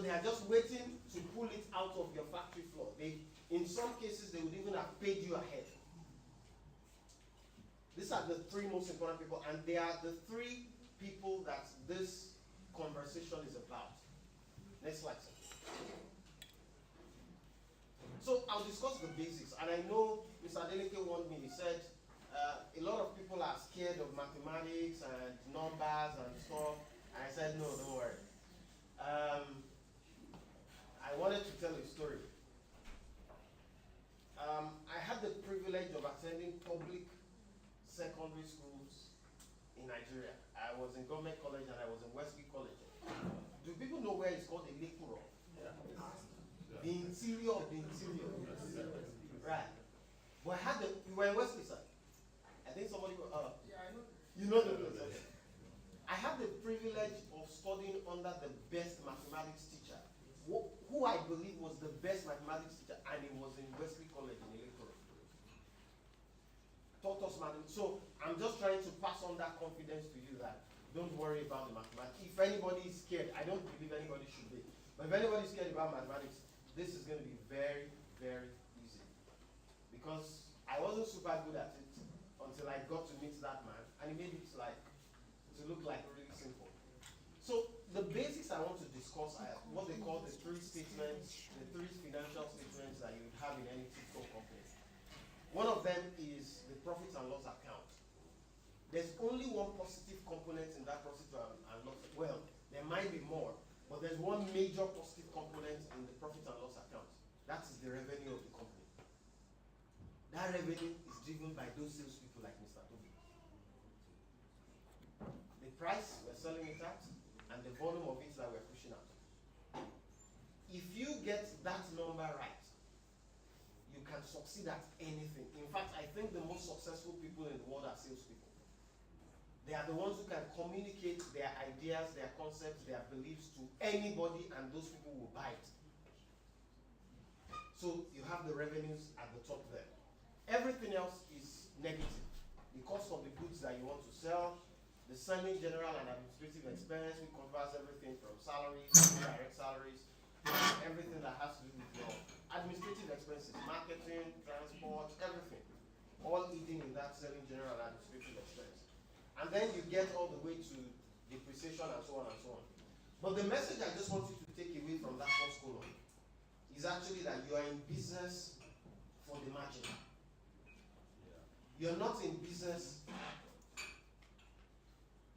So they are just waiting to pull it out of your factory floor. In some cases, they would even have paid you ahead. These are the three most important people, and they are the three people that this conversation is about. Next slide, sir. So I'll discuss the basics, and I know Mr. Adeleke warned me. He said a lot of people are scared of mathematics and numbers and stuff, and I said, no, don't worry. I wanted to tell a story. I had the privilege of attending public secondary schools in Nigeria. I was in government college and I was in Wesley College. Do people know where it's called a Lekuro? Yeah. The interior of the interior. Right. But I had you were in Wesley, sir? I think somebody yeah, I know. You know the place, okay. I had the privilege of studying under the best mathematics teacher, who I believe was the best mathematics teacher, and it was in Wesley College in Ilekoro. Taught us mathematics. So I'm just trying to pass on that confidence to you that don't worry about the mathematics. If anybody is scared, I don't believe anybody should be. But if anybody is scared about mathematics, this is going to be very, very easy. Because I wasn't super good at it until I got to meet that man, and he made it to look like really simple. So the basics I want to discuss are what they call the three statements, the three financial statements that you would have in any typical company. One of them is the profit and loss account. There's only one positive component in that profit and loss. Well, there might be more, but there's one major positive component in the profit and loss account. That is the revenue of the company. That revenue is driven by those salespeople like Mr. Toby. The price we're selling it at and the volume of it that we're pushing out. If you get that number right, you can succeed at anything. In fact, I think the most successful people in the world are salespeople. They are the ones who can communicate their ideas, their concepts, their beliefs to anybody, and those people will buy it. So you have the revenues at the top there. Everything else is negative. The cost of the goods that you want to sell, the selling, general, and administrative expense, which covers everything from salaries, direct salaries, everything that has to do with your administrative expenses, marketing, transport, everything, all eating in that selling, general, and administrative expense. And then you get all the way to depreciation and so on and so on. But the message I just want you to take away from that first column is actually that you are in business for the margin. You're not in business.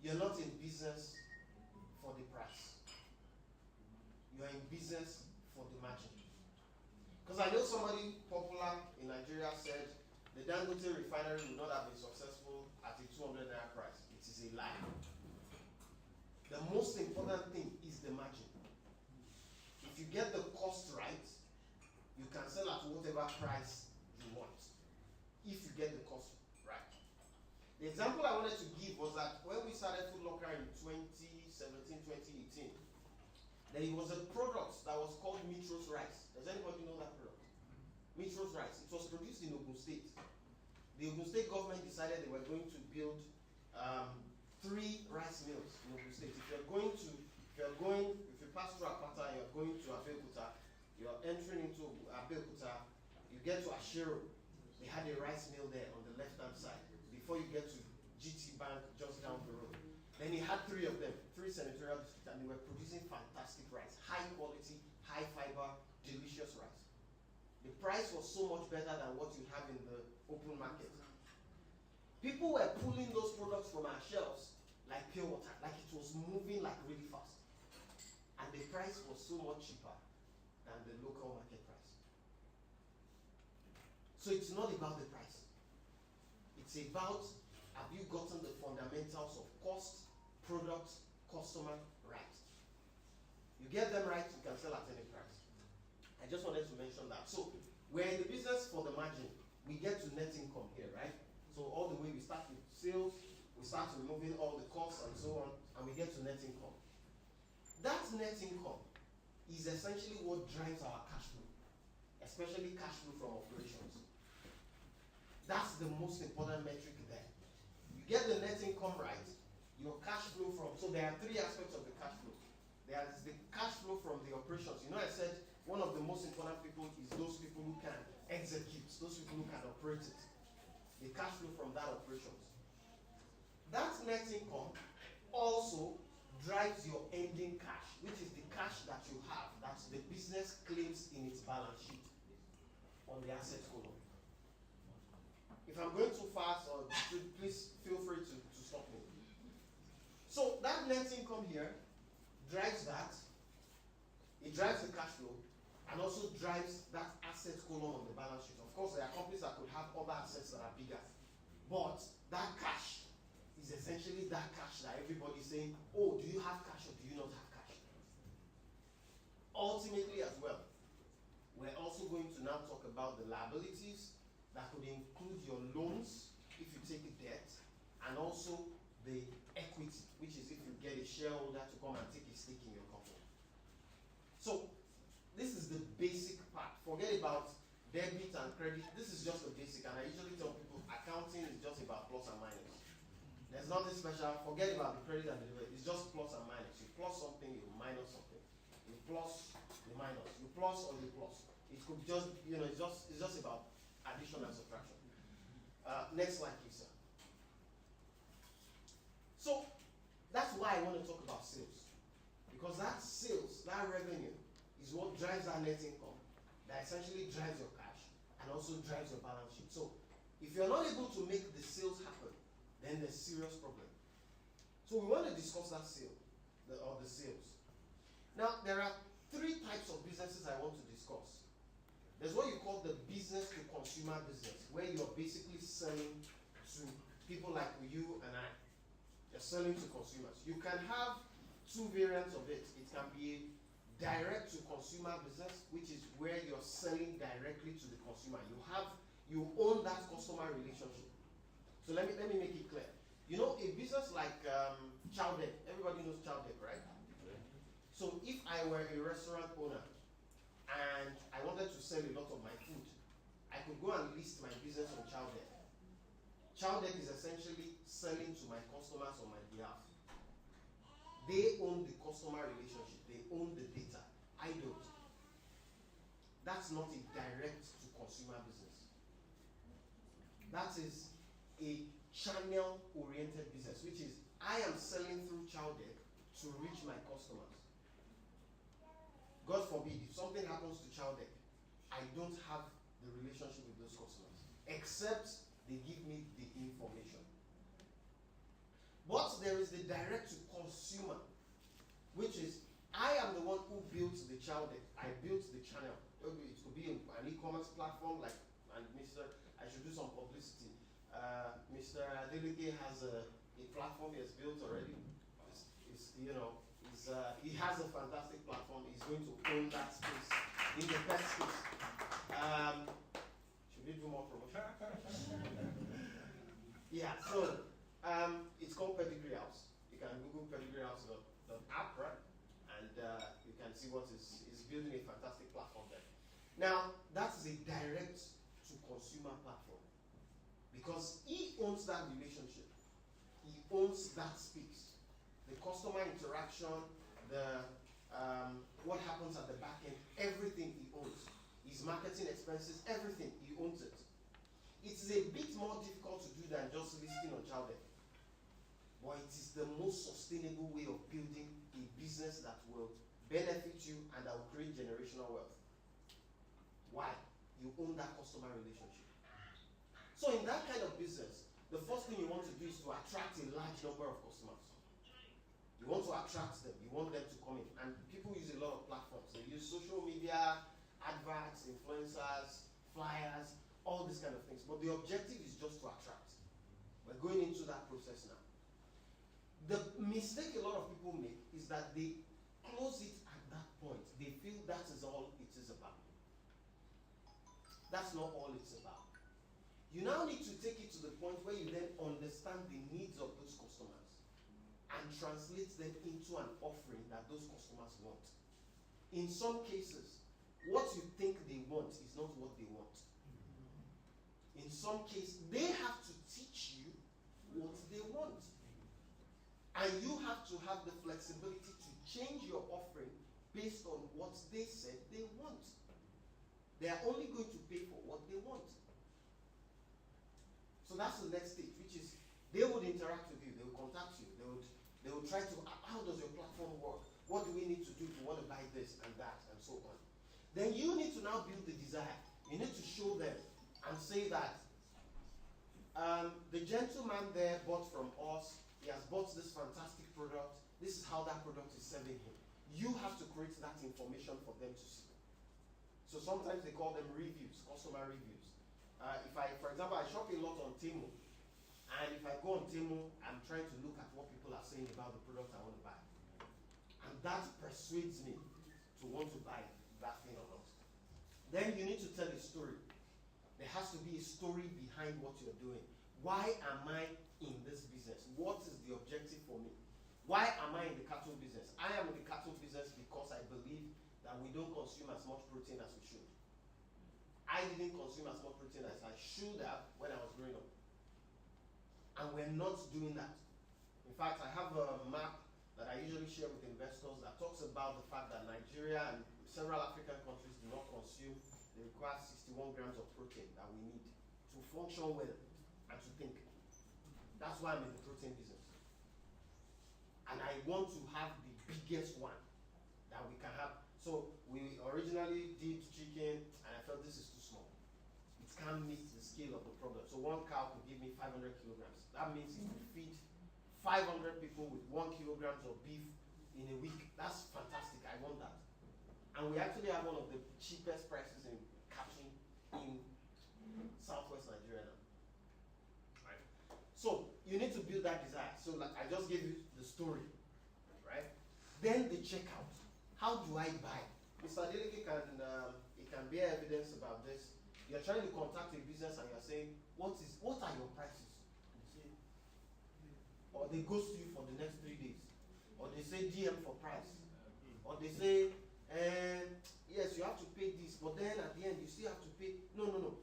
You're not in business for the price. You are in business for the margin. Because I know somebody popular in Nigeria said the Dangote refinery would not have been successful at a 200 naira price. It is a lie. The most important thing is the margin. If you get the cost right, you can sell at whatever price you want. If you get the cost right. The example I wanted to give was that when we started Food Locker in 2017, 2018, there was a product that was called Mitros Rice. Does anybody know that product? Mitros Rice. It was produced in Ogun State. The Ogun State government decided they were going to build 3 rice mills in Ogun State. If you pass through Apata, you're going to Abeokuta, you're entering into Abeokuta, you get to Ashiro. They had a rice mill there on the left-hand side before you get to GT Bank just down the road. Then he had 3 of them, 3 senatorial districts, and they were producing fantastic rice, high quality, high fiber, delicious rice. The price was so much better than what you have in the open market. People were pulling those products from our shelves like pure water, like it was moving like really fast. And the price was so much cheaper than the local market price. So it's not about the price. It's about, have you gotten the fundamentals of cost, product, customer right? You get them right, you can sell at any price. I just wanted to mention that. So we're in the business for the margin. We get to net income here, right? So all the way we start with sales, we start removing all the costs and so on, and we get to net income. That net income is essentially what drives our cash flow, especially cash flow from operations. That's the most important metric there. You get the net income right, your cash flow from, so there are 3 aspects of the cash flow. There is the cash flow from the operations. You know, I said one of the most important people is those people who can execute, those people who can operate it. The cash flow from that operations. That net income also drives your ending cash, which is the cash that you have, that the business claims in its balance sheet on the asset column. If I'm going too fast, or please feel free to stop me. So that net income here drives that. It drives the cash flow and also drives that asset column on the balance sheet. Of course, there are companies that could have other assets that are bigger, but that cash is essentially that cash that everybody's saying, oh, do you have cash or do you not have cash? Ultimately as well, we're also going to now talk about the liabilities that could include your loans if you take a debt, and also the equity, which is if you get a shareholder to come and take a stake in your company. So this is the basic part. Forget about debit and credit. This is just the basic, and I usually tell people accounting is just about plus and minus. There's nothing special. Forget about the credit and the debit. It's just plus and minus. You plus something, you minus something. You plus, you minus. You plus or you plus. It could just, it's just about addition and subtraction. Next slide, please, sir. So that's why I want to talk about sales, because that sales, that revenue, is what drives our net income. That essentially drives your cash and also drives your balance sheet. So if you're not able to make the sales happen, then there's serious problem. So we want to discuss that sale, the sales. Now, there are three types of businesses I want to discuss. There's what you call the business to consumer business, where you're basically selling to people like you and I. You're selling to consumers. You can have two variants of it. It can be a direct to consumer business, which is where you're selling directly to the consumer. You own that customer relationship. So let me make it clear. You know, a business like Chowdeck, everybody knows Chowdeck, right? So if I were a restaurant owner and I wanted to sell a lot of my food, I could go and list my business on Chowdeck. Chowdeck is essentially selling to my customers on my behalf. They own the customer relationship. They own the data. I don't. That's not a direct to consumer business. That is a channel-oriented business, which is I am selling through Chowdeck to reach my customers. God forbid, if something happens to Chowdeck, I don't have the relationship with those customers, except they give me the information. But there is the direct-to-consumer, which is I am the one who built the Chowdeck. I built the channel. It could be an e-commerce platform, like, and I should do some publicity. Mr. Adeleke has a platform he has built already. He has a fantastic platform. He's going to own that space in the pet space. Should we do more promotion? Yeah, so it's called Pedigree House. You can Google pedigreehouse.app, right? And you can see what is building a fantastic platform there. Now, that is a direct to consumer platform, because he owns that relationship. He owns that space. The customer interaction, the what happens at the back end, everything he owns. His marketing expenses, everything, he owns it. It is a bit more difficult to do than just listing on Chowdeck. But it is the most sustainable way of building a business that will benefit you and that will create generational wealth. Why? You own that customer relationship. So in that kind of business, the first thing you want to do is to attract a large number of customers. You want to attract them. You want them to come in. And people use a lot of platforms. They use social media, adverts, influencers, flyers, all these kind of things. But the objective is just to attract. We're going into that process now. The mistake a lot of people make is that they close it at that point. They feel that is all it is about. That's not all it's about. You now need to take it to the point where you then understand the needs of those customers and translate them into an offering that those customers want. In some cases, what you think they want is not what they want. In some cases, they have to teach you what they want. And you have to have the flexibility to change your offering based on what they said they want. They are only going to pay for what they want. So that's the next stage, which is they would interact with you, they will contact you, they would try to, how does your platform work? What do we need to do if you want to buy this and that and so on? Then you need to now build the desire. You need to show them and say that the gentleman there bought from us, he has bought this fantastic product, this is how that product is serving him. You have to create that information for them to see. So sometimes they call them reviews, customer reviews. For example, I shop a lot on Temu, and if I go on Temu, I'm trying to look at what people are saying about the product I want to buy. And that persuades me to want to buy that thing or not. Then you need to tell a story. There has to be a story behind what you're doing. Why am I in this business? What is the objective for me? Why am I in the cattle business? I am in the cattle business because I believe that we don't consume as much protein as we should. I didn't consume as much protein as I should have when I was growing up. And we're not doing that. In fact, I have a map that I usually share with investors that talks about the fact that Nigeria and several African countries do not consume, they require 61 grams of protein that we need to function well and to think. That's why I'm in the protein business. And I want to have the biggest one that we can have. So we originally did chicken, and I felt this is too small. It can't meet the scale of the problem. So one cow could give me 500 kilograms. That means it will feed 500 people with 1 kilogram of beef in a week. That's fantastic. I want that. And we actually have one of the cheapest prices in cattle in southwest Nigeria now. Right. So you need to build that desire. So like I just gave you the story, right? Then the checkout. How do I buy? Mr. Adeleke can bear evidence about this. You're trying to contact a business and you're saying, what are your prices? Or they ghost you for the next 3 days. Or they say DM for price. Or they say, yes, you have to pay this, but then at the end you still have to pay. No.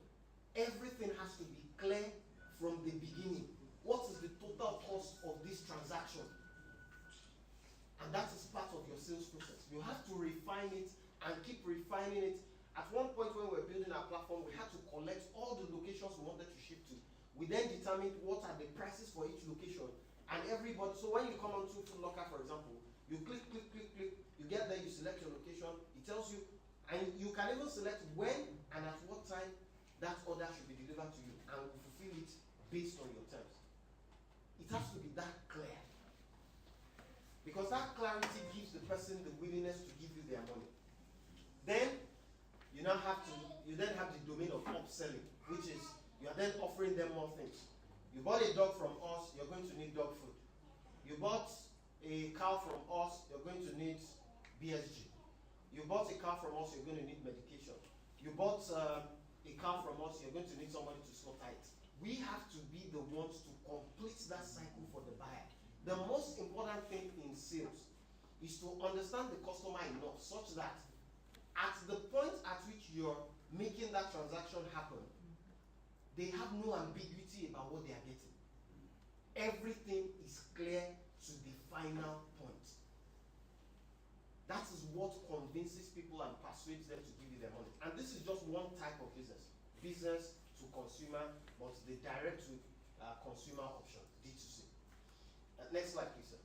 Everything has to be clear from the beginning. What is the total cost of this transaction? And that is part of your sales process. You have to refine it and keep refining it. At one point when we were building our platform, we had to collect all the locations we wanted to ship to. We then determined what are the prices for each location. And everybody, so when you come onto Food Locker, for example, you click, you get there, you select your location, it tells you, and you can even select when and at what time that order should be delivered to you, and we fulfill it based on your terms. It has to be that clear. Because that clarity gives the person the willingness to give you their money. Then you then have the domain of upselling, which is you are then offering them more things. You bought a dog from us, you're going to need dog food. You bought a cow from us, you're going to need BSG. You bought a cow from us, you're going to need medication. You bought a cow from us, you're going to need somebody to slaughter it. We have to be the ones to complete that cycle for the buyer. The most important thing in sales is to understand the customer enough such that at the point at which you're making that transaction happen, they have no ambiguity about what they are getting. Everything is clear to the final point. That is what convinces people and persuades them to give you their money. And this is just one type of business. Business to consumer, but the direct to consumer option, D2C. Next slide, please, sir.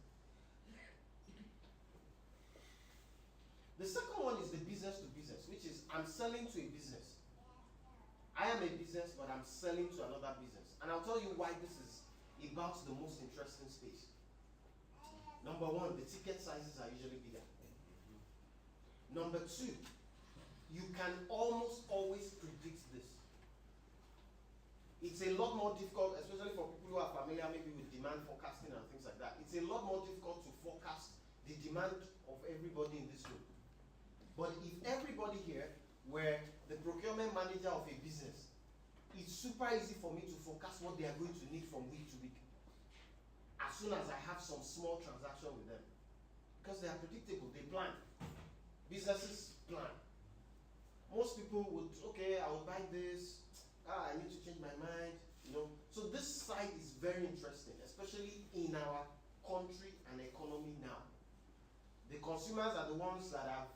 The second one is the business to business, which is I'm selling to a business. I am a business, but I'm selling to another business. And I'll tell you why this is about the most interesting space. Number one, the ticket sizes are usually bigger. Number two, you can almost always predict this. It's a lot more difficult, especially for people who are familiar maybe with demand forecasting and things like that. It's a lot more difficult to forecast the demand of everybody in this room. But if everybody here were the procurement manager of a business, it's super easy for me to forecast what they are going to need from week to week. As soon as I have some small transaction with them. Because they are predictable, they plan. Businesses plan. Most people would, okay, I will buy this. I need to change my mind, So this side is very interesting, especially in our country and economy now. The consumers are the ones that have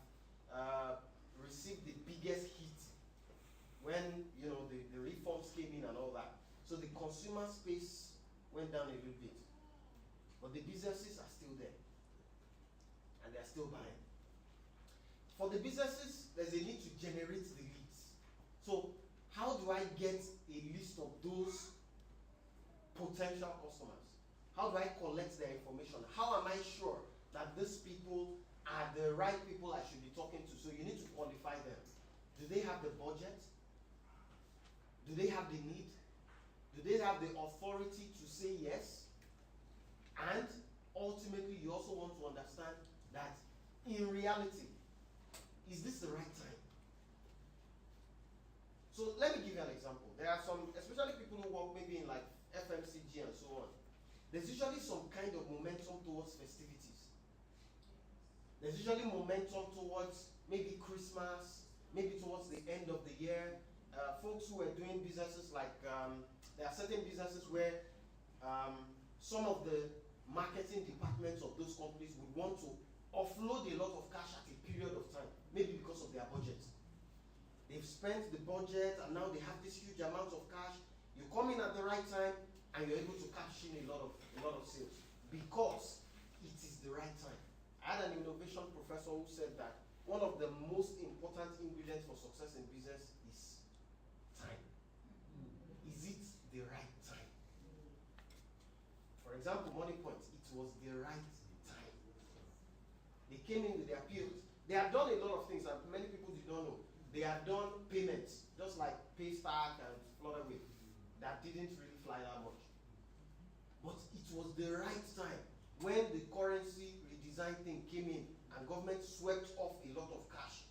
went down a little bit. But the businesses are still there. And they're still buying. For the businesses, there's a need to generate the leads. So how do I get a list of those potential customers? How do I collect their information? How am I sure that these people are the right people I should be talking to? So you need to qualify them. Do they have the budget? Do they have the need? Do they have the authority to say yes? And ultimately, you also want to understand that in reality, is this the right time? So let me give you an example. There are some, especially people who work maybe in like FMCG and so on. There's usually some kind of momentum towards festivities. There's usually momentum towards maybe Christmas, maybe towards the end of the year. Folks who are doing businesses like, there are certain businesses where some of the marketing departments of those companies would want to offload a lot of cash at a period of time, maybe because of their budget. They've spent the budget and now they have this huge amount of cash. You come in at the right time and you're able to cash in a lot of sales because it is the right time. I had an innovation professor who said that one of the most important ingredients for success in business is time. Is it the right time? For example, Money Point, it was the right time. They came in with their POs. They had done a lot of things that many people did not know. They had done payments, just like Paystack and Flutterwave, that didn't really fly that much. But it was the right time when the currency redesign thing came in and government swept off a lot of cash.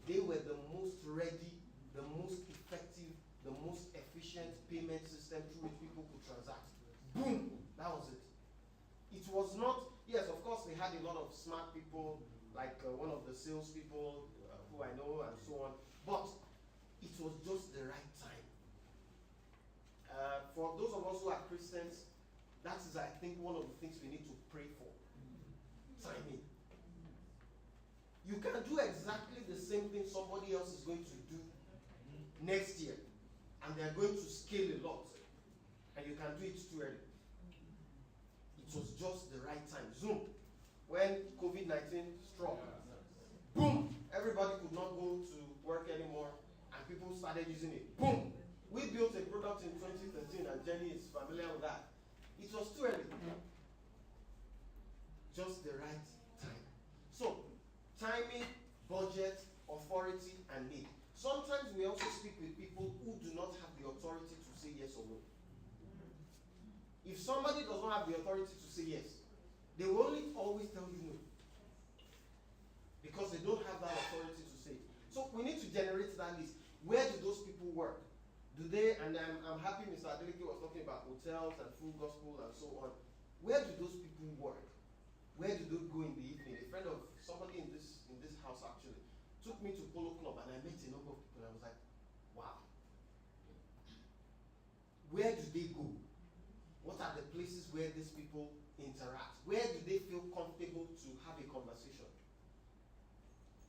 They were the most ready, the most effective, the most efficient payment system through which people could transact. Boom! That was it. It was not, yes, of course, they had a lot of smart people, like one of the salespeople who I know and so on, but it was just the right time. For those of us who are Christians, that is, I think, one of the things we need to pray for. Timing. You can do exactly the same thing somebody else is going to do next year, and they're going to scale a lot, and you can do it too early. It was just the right time. Zoom, when COVID-19 struck, boom, everybody could not go to work anymore, and people started using it. Boom, we built a product in 2013, and Jenny is familiar with that. It was too early. Just the right time. So, timing, budget, authority, and need. Sometimes we also speak with people who do not have the authority to say yes or no. If somebody does not have the authority to say yes, they will only always tell you no. Because they don't have that authority to say it. So we need to generate that list. Where do those people work? Do they, and I'm happy Mr. Adeleke was talking about hotels and full gospel and so on. Where do those people work? Where do they go in the evening? A friend of somebody in this house actually took me to Polo Club and I met a number of people and I was like, wow. Where do they go? What are the places where these people interact? Where do they feel comfortable to have a conversation?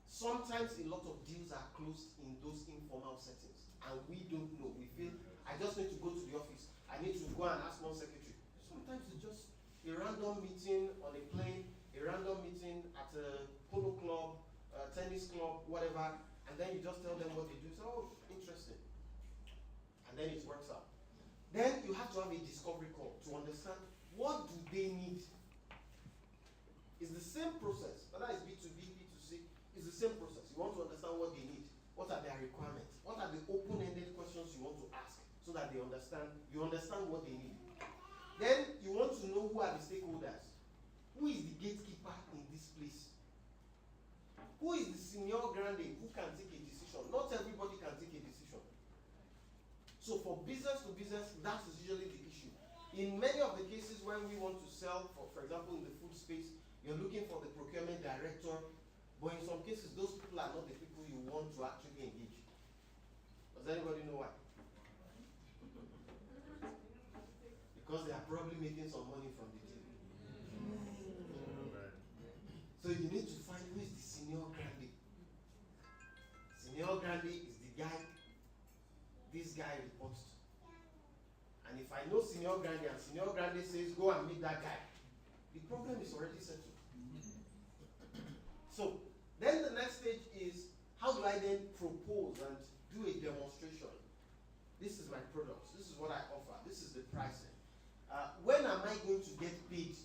Sometimes a lot of deals are closed in those informal settings and we don't know. We feel, I just need to go to the office. I need to go and ask one secretary. Sometimes it's just a random meeting on a plane, a random meeting at a polo club, a tennis club, whatever, and then you just tell them what they do. So, oh, interesting. And then it works out. Then you have to have a discovery call to understand what do they need. It's the same process, whether it's B2B, B2C, it's the same process. You want to understand what they need. What are their requirements? What are the open-ended questions you want to ask so that they understand, you understand what they need. Then you want to know who are the stakeholders. Who is the gatekeeper in this place? Who is the senior grande who can take a decision? Not everybody can take a decision. So for business to business, that is usually the issue. In many of the cases when we want to sell, for example, in the food space, you're looking for the procurement director, but in some cases, those people are not the people you want to actually engage. Does anybody know why? Because they are probably making some money from the deal. So you need to find who is the senior grande. Senior grande is the guy this guy reports to. And if I know Senior Grande and Senior Grande says, go and meet that guy, the problem is already settled. So, then the next stage is, how do I then propose and do a demonstration? This is my products. This is what I offer. This is the pricing. When am I going to get paid?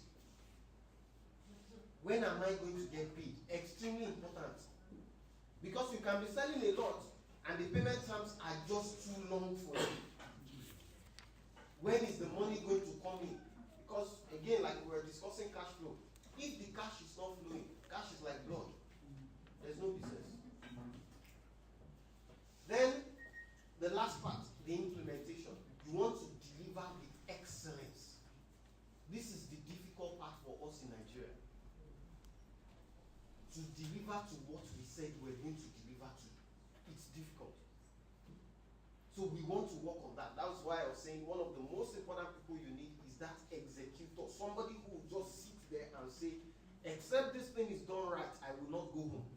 When am I going to get paid? Extremely important. Because you can be selling a lot and the payment terms are just too long for you. When is the money going to come in? Because again, like we were discussing cash flow. If the cash is not flowing, cash is like blood. There's no business. Then the last part, the implementation. You want to deliver with excellence. This is the difficult part for us in Nigeria. To deliver to what we said we're going to deliver to. It's difficult. So we want to work on that. That's why I was saying one of the most important people you need is that executor. Somebody who will just sit there and say, except this thing is done right, I will not go home.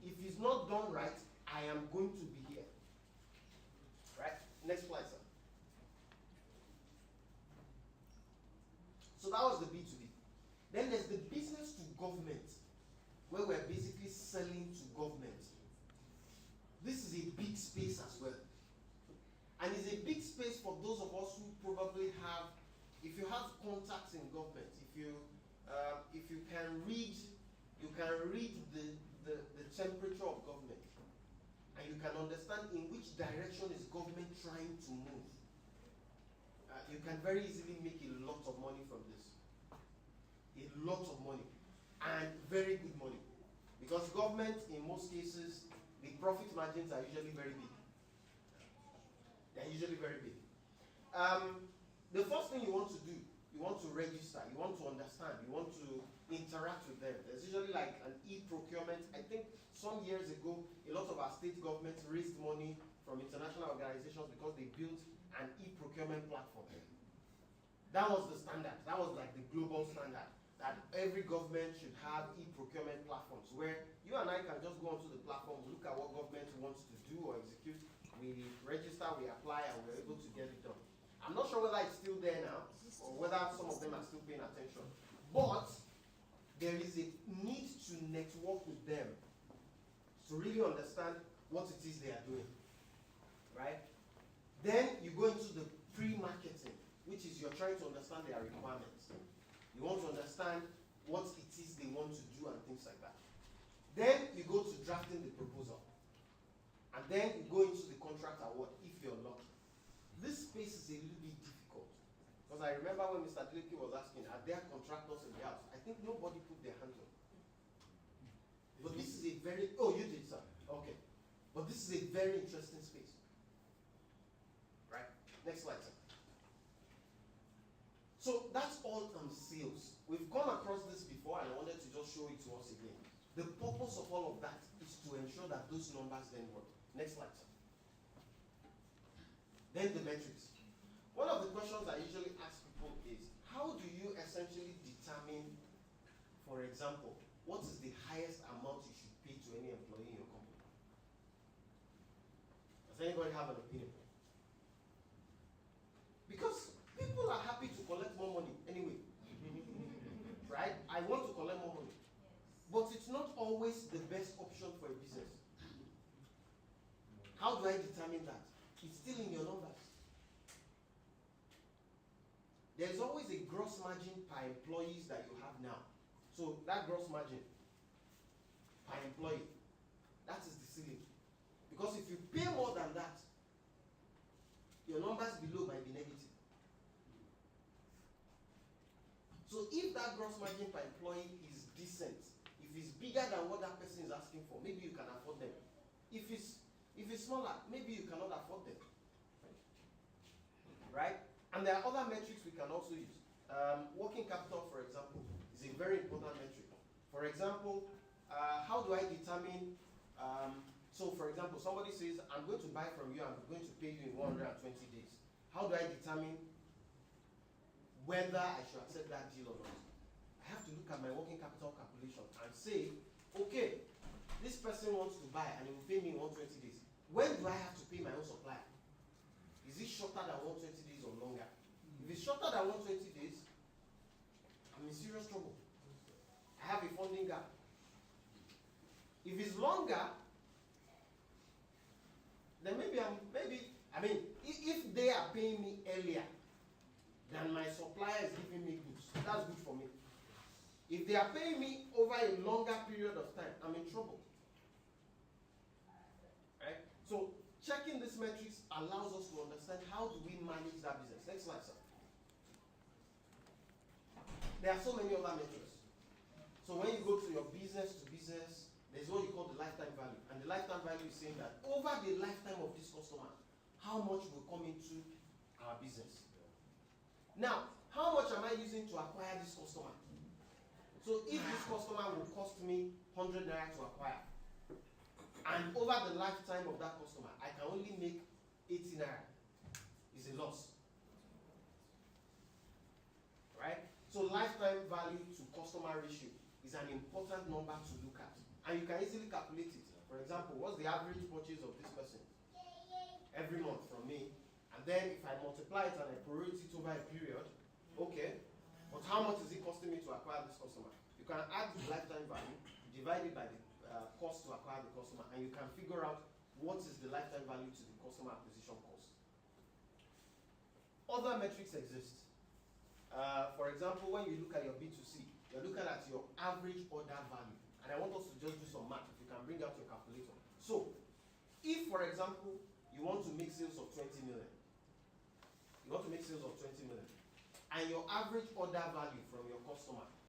If it's not done right, I am going to be here. Right? Next slide, sir. So that was the B2B. Then there's the business to government, where we're basically selling to government. This is a big space as well. And it's a big space for those of us who probably have, if you have contacts in government, if you can read, the temperature of government, and you can understand in which direction is government trying to move. You can very easily make a lot of money from this. A lot of money. And very good money. Because government, in most cases, the profit margins are usually very big. They're usually very big. The first thing you want to do, you want to register, you want to understand, you want to interact with them. There's usually like an e-procurement. I think some years ago, a lot of our state governments raised money from international organizations because they built an e-procurement platform. That was the standard. That was like the global standard. That every government should have e-procurement platforms where you and I can just go onto the platform, look at what government wants to do or execute, we register, we apply, and we're able to get it done. I'm not sure whether it's still there now or whether some of them are still paying attention. But there is a need to network with them to really understand what it is they are doing. Right? Then you go into the pre-marketing, which is you're trying to understand their requirements. You want to understand what it is they want to do and things like that. Then you go to drafting the proposal. And then you go into the contract award if you're lucky. This space is a little bit difficult. Because I remember when Mr. Dileke was asking, are there contractors in the house? I think nobody put their hands on. But this is a very, oh, you did, sir. Okay. But this is a very interesting space. Right? Next slide, sir. So that's all on sales. We've gone across this before and I wanted to just show it to us again. The purpose of all of that is to ensure that those numbers then work. Next slide, sir. Then the metrics. One of the questions I usually ask people is, how do you essentially determine, for example, what is the highest amount you should pay to any employee in your company? Does anybody have an opinion? Because people are happy to collect more money anyway. Right? I want to collect more money. But it's not always the best option for a business. How do I determine that? It's still in your numbers. There's always a gross margin per employees that you have now. So that gross margin per employee, that is the ceiling. Because if you pay more than that, your numbers below might be negative. So if that gross margin per employee is decent, if it's bigger than what that person is asking for, maybe you can afford them. If it's smaller, maybe you cannot afford them. Right? And there are other metrics we can also use. Working capital, for example, is a very important metric. For example, how do I determine, so for example, somebody says, I'm going to buy from you, I'm going to pay you in 120 days. How do I determine whether I should accept that deal or not? I have to look at my working capital calculation and say, okay, this person wants to buy and he will pay me in 120 days. When do I have to pay my own supplier? Is Is it shorter than 120 days or longer? If it's shorter than 120 days, I'm in serious trouble. I have a funding gap. If it's longer, then maybe if they are paying me earlier than my supplier is giving me goods, that's good for me. If they are paying me over a longer period of time, I'm in trouble. Right? So checking these metrics allows us to understand how do we manage that business. Next slide, sir. There are so many other metrics. So when you go to your business to business, there's what you call the lifetime value. And the lifetime value is saying that over the lifetime of this customer, how much will come into our business. Now, how much am I using to acquire this customer? So if this customer will cost me 100 naira to acquire, and over the lifetime of that customer, I can only make 80 naira, it's a loss. Right? So lifetime value to customer ratio is an important number to look at. And you can easily calculate it. For example, what's the average purchase of this person every month from me? And then if I multiply it and I prorate it over a period, okay, but how much is it costing me to acquire this customer? You can add the lifetime value, divide it by the cost to acquire the customer, and you can figure out what is the lifetime value to the customer acquisition cost. Other metrics exist. For example, when you look at your B2C, you're looking at your average order value. And I want us to just do some math. If you can bring out your calculator. So, if, for example, you want to make sales of 20 million, and your average order value from your customer